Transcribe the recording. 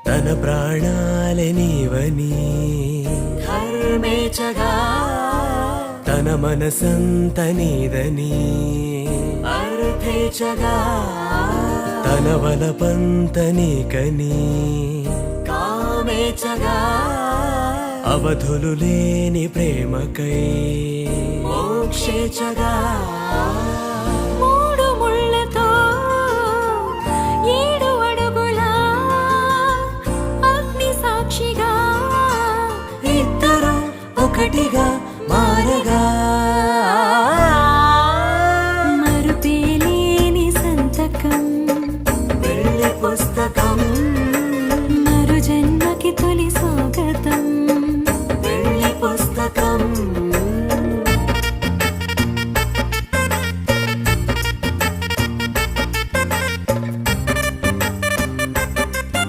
తన ప్రాణాలే నీవని ధర్మేచగా తన మనసంత నీదని అర్థేచగా తన వలపంత నీకని కామేచగా అవధులు లేని ప్రేమకై మోక్షేచగా